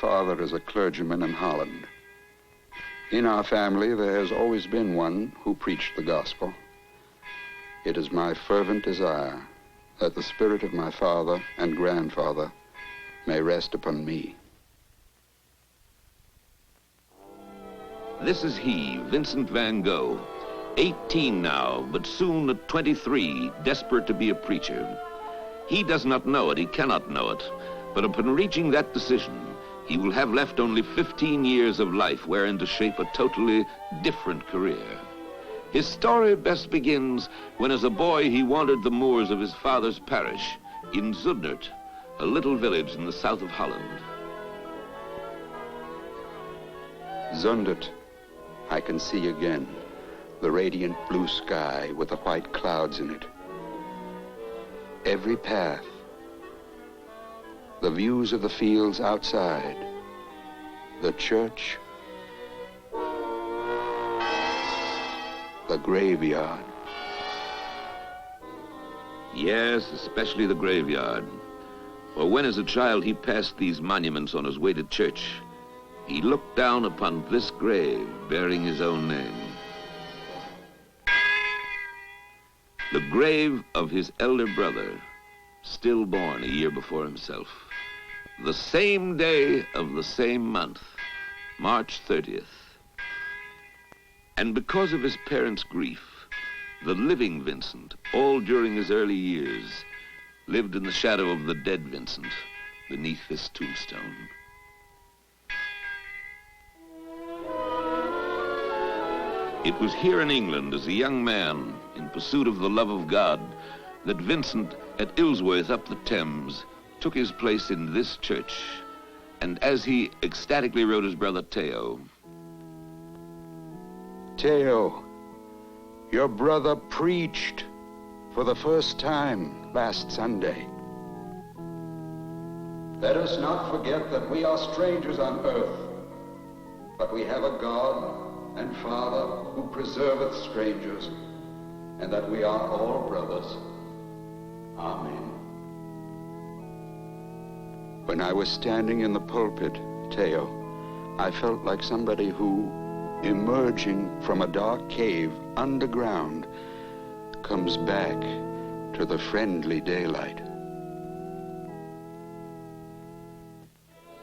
father is a clergyman in Holland. In our family, there has always been one who preached the gospel. It is my fervent desire that the spirit of my father and grandfather may rest upon me. This is he, Vincent van Gogh, 18 now, but soon at 23, desperate to be a preacher. He does not know it, he cannot know it, but upon reaching that decision, he will have left only 15 years of life wherein to shape a totally different career. His story best begins when as a boy he wandered the moors of his father's parish in Zundert, a little village in the south of Holland. Zundert, I can see again the radiant blue sky with the white clouds in it. Every path, the views of the fields outside, the church, the graveyard. Yes, especially the graveyard. For when as a child he passed these monuments on his way to church, he looked down upon this grave bearing his own name. The grave of his elder brother, still born a year before himself. The same day of the same month, March 30th. And because of his parents' grief, the living Vincent, all during his early years, lived in the shadow of the dead Vincent beneath this tombstone. It was here in England, as a young man, in pursuit of the love of God, that Vincent, at Ilsworth up the Thames, took his place in this church. And as he ecstatically wrote his brother Theo, Theo, your brother preached for the first time last Sunday. Let us not forget that we are strangers on earth, but we have a God and Father who preserveth strangers, and that we are all brothers. Amen. When I was standing in the pulpit, Theo, I felt like somebody who, emerging from a dark cave underground, comes back to the friendly daylight.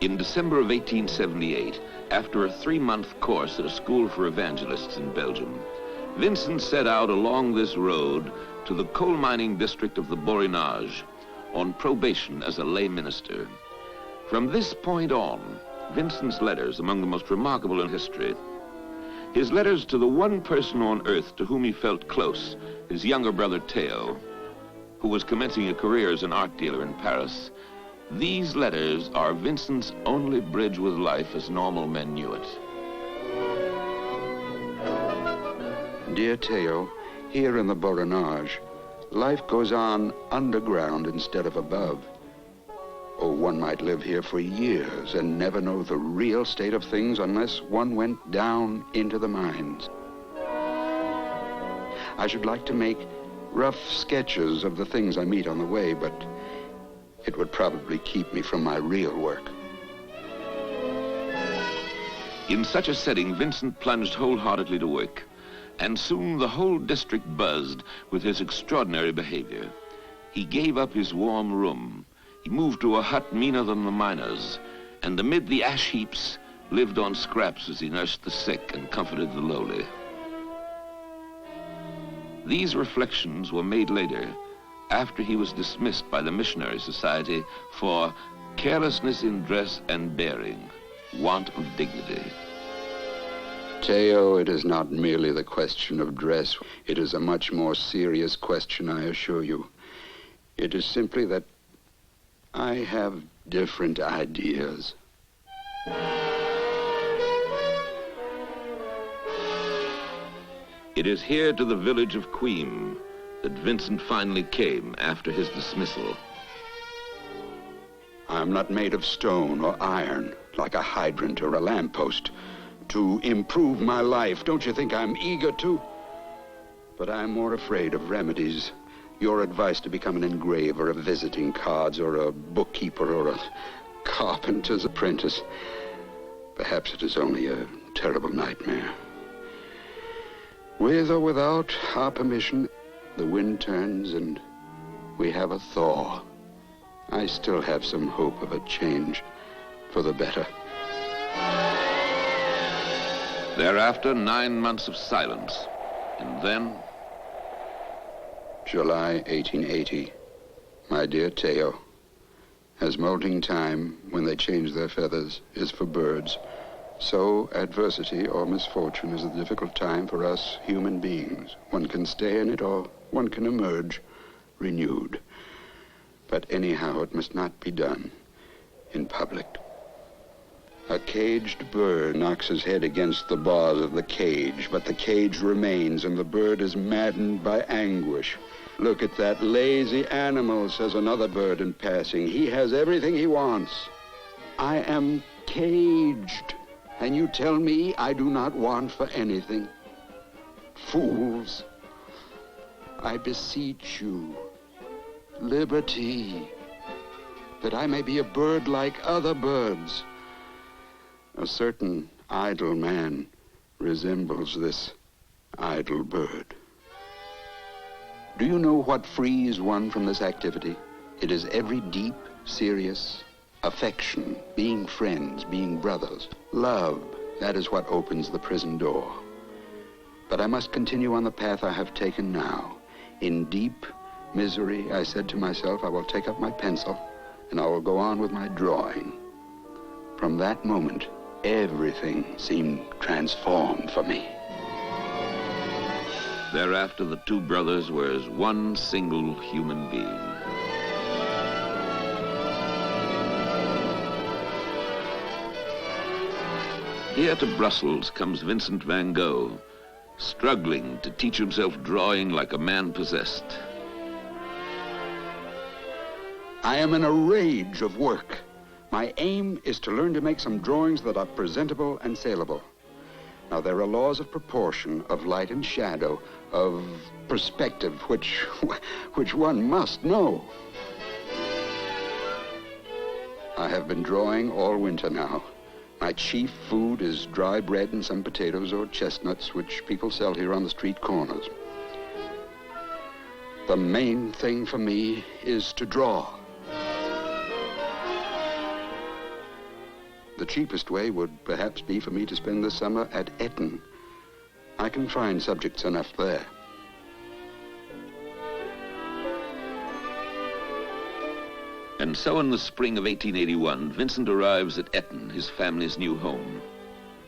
in December of 1878, after a 3-month course at a school for evangelists in Belgium, Vincent set out along this road to the coal mining district of the Borinage on probation as a lay minister. From this point on, Vincent's letters among the most remarkable in history. His letters to the one person on earth to whom he felt close, his younger brother Theo, who was commencing a career as an art dealer in Paris. These letters are Vincent's only bridge with life as normal men knew it. Dear Theo, here in the Borinage, life goes on underground instead of above. Oh, one might live here for years and never know the real state of things unless one went down into the mines. I should like to make rough sketches of the things I meet on the way, but it would probably keep me from my real work. In such a setting, Vincent plunged wholeheartedly to work, and soon the whole district buzzed with his extraordinary behavior. He gave up his warm room. He moved to a hut meaner than the miners, and amid the ash heaps lived on scraps as he nursed the sick and comforted the lowly. These reflections were made later, after he was dismissed by the Missionary Society for carelessness in dress and bearing, want of dignity. Theo, it is not merely the question of dress. It is a much more serious question, I assure you. It is simply that I have different ideas. It is here to the village of Queen that Vincent finally came after his dismissal. I'm not made of stone or iron, like a hydrant or a lamppost, to improve my life. Don't you think I'm eager to? But I'm more afraid of remedies. Your advice to become an engraver of visiting cards or a bookkeeper or a carpenter's apprentice. Perhaps it is only a terrible nightmare. With or without our permission, the wind turns and we have a thaw. I still have some hope of a change for the better. Thereafter, 9 months of silence. And then... July 1880. My dear Teo, as molting time, when they change their feathers, is for birds, so adversity or misfortune is a difficult time for us human beings. One can stay in it or one can emerge renewed. But anyhow, it must not be done in public. A caged bird knocks his head against the bars of the cage, but the cage remains and the bird is maddened by anguish. Look at that lazy animal, says another bird in passing. He has everything he wants. I am caged, and you tell me I do not want for anything. Fools, I beseech you, liberty, that I may be a bird like other birds. A certain idle man resembles this idle bird. Do you know what frees one from this activity? It is every deep, serious affection, being friends, being brothers. Love, that is what opens the prison door. But I must continue on the path I have taken now. In deep misery, I said to myself, I will take up my pencil and I will go on with my drawing. From that moment, everything seemed transformed for me. Thereafter, the two brothers were as one single human being. Here to Brussels comes Vincent van Gogh, struggling to teach himself drawing like a man possessed. I am in a rage of work. My aim is to learn to make some drawings that are presentable and saleable. Now, there are laws of proportion, of light and shadow, of perspective, which one must know. I have been drawing all winter now. My chief food is dry bread and some potatoes or chestnuts, which people sell here on the street corners. The main thing for me is to draw. The cheapest way would perhaps be for me to spend the summer at Eton. I can find subjects enough there. And so in the spring of 1881, Vincent arrives at Eton, his family's new home,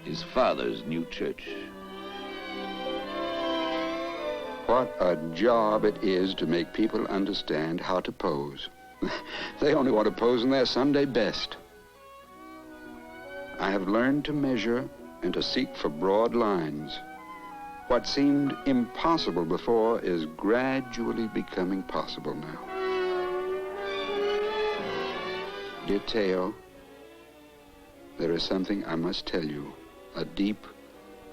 his father's new church. What a job it is to make people understand how to pose. They only want to pose in their Sunday best. I have learned to measure and to seek for broad lines. What seemed impossible before is gradually becoming possible now. Dear Teo, there is something I must tell you. A deep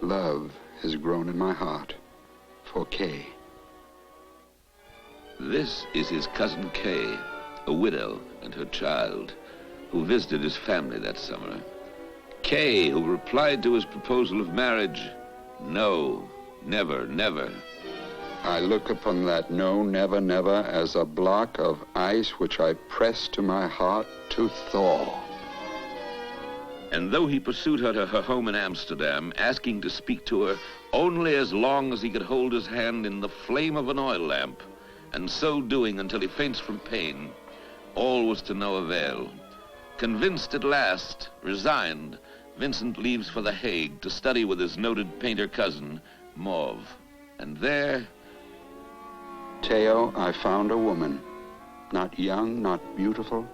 love has grown in my heart for Kay. This is his cousin Kay, a widow and her child, who visited his family that summer. Kay, who replied to his proposal of marriage, no, never, never. I look upon that no, never, never as a block of ice which I press to my heart to thaw. And though he pursued her to her home in Amsterdam, asking to speak to her only as long as he could hold his hand in the flame of an oil lamp, and so doing until he faints from pain, all was to no avail. Convinced at last, resigned, Vincent leaves for The Hague to study with his noted painter cousin, Mauve. And there... Teo, I found a woman. Not young, not beautiful.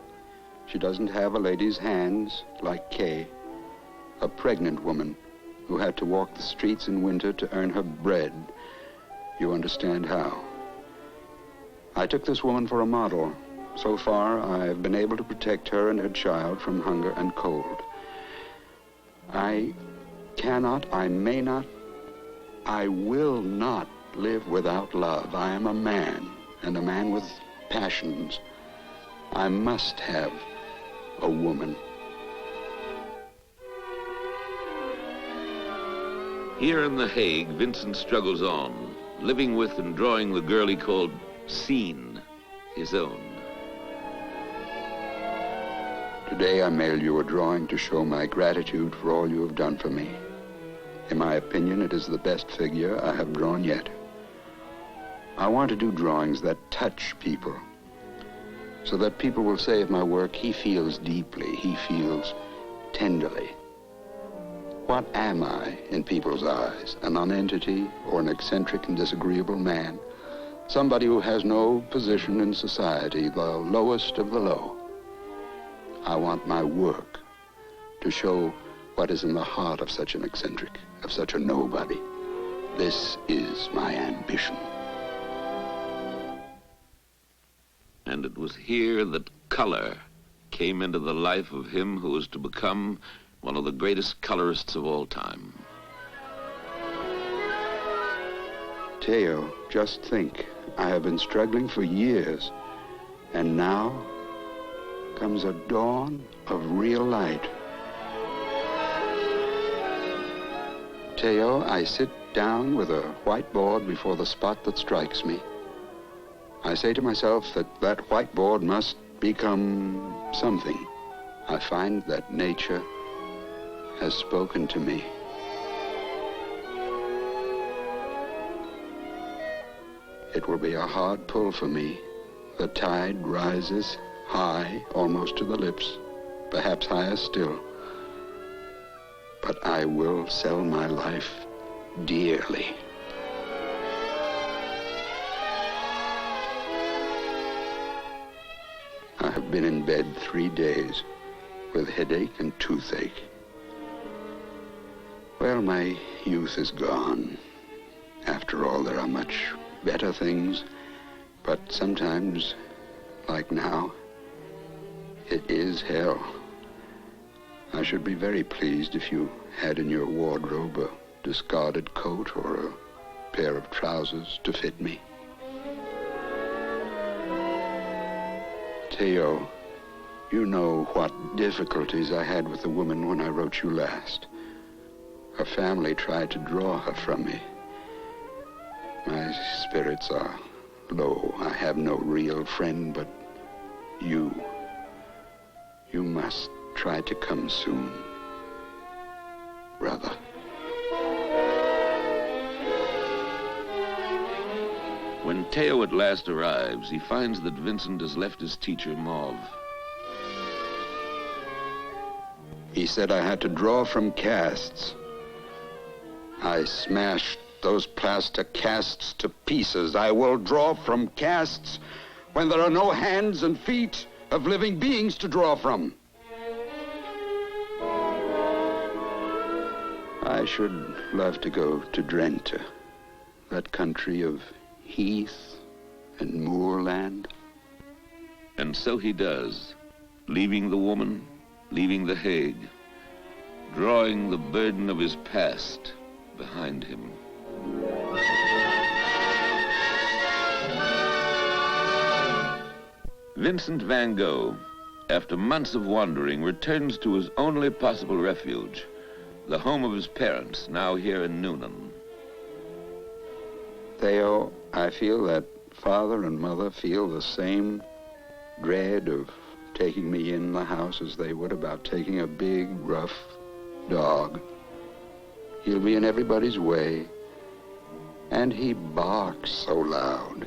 She doesn't have a lady's hands like Kay. A pregnant woman who had to walk the streets in winter to earn her bread. You understand how. I took this woman for a model. So far, I've been able to protect her and her child from hunger and cold. I cannot, I may not, I will not live without love. I am a man, and a man with passions. I must have a woman Here in The Hague, Vincent struggles on, living with and drawing the girl he called Scene, his own. Today I mail you a drawing to show my gratitude for all you have done for me. In my opinion, it is the best figure I have drawn yet. I want to do drawings that touch people, so that people will say of my work, he feels deeply, he feels tenderly. What am I in people's eyes? A nonentity or an eccentric and disagreeable man? Somebody who has no position in society, the lowest of the low. I want my work to show what is in the heart of such an eccentric, of such a nobody. This is my ambition. And it was here that color came into the life of him who was to become one of the greatest colorists of all time. Theo, just think, I have been struggling for years, and now comes a dawn of real light. Theo, I sit down with a whiteboard before the spot that strikes me. I say to myself that that whiteboard must become something. I find that nature has spoken to me. It will be a hard pull for me. The tide rises high, almost to the lips, perhaps higher still. But I will sell my life dearly. I have been in bed 3 days with headache and toothache. Well, my youth is gone. After all, there are much better things, but sometimes, like now, it is hell. I should be very pleased if you had in your wardrobe a discarded coat or a pair of trousers to fit me. Theo, you know what difficulties I had with the woman when I wrote you last. Her family tried to draw her from me. My spirits are low. I have no real friend but you. You must try to come soon, brother. When Theo at last arrives, he finds that Vincent has left his teacher, Mauve. He said I had to draw from casts. I smashed those plaster casts to pieces. I will draw from casts when there are no hands and feet of living beings to draw from. I should love to go to Drenthe, that country of heath and moorland. And so he does, leaving the woman, leaving The Hague, drawing the burden of his past behind him. Vincent van Gogh, after months of wandering, returns to his only possible refuge, the home of his parents, now here in Noonan. Theo, I feel that father and mother feel the same dread of taking me in the house as they would about taking a big, rough dog. He'll be in everybody's way, and he barks so loud.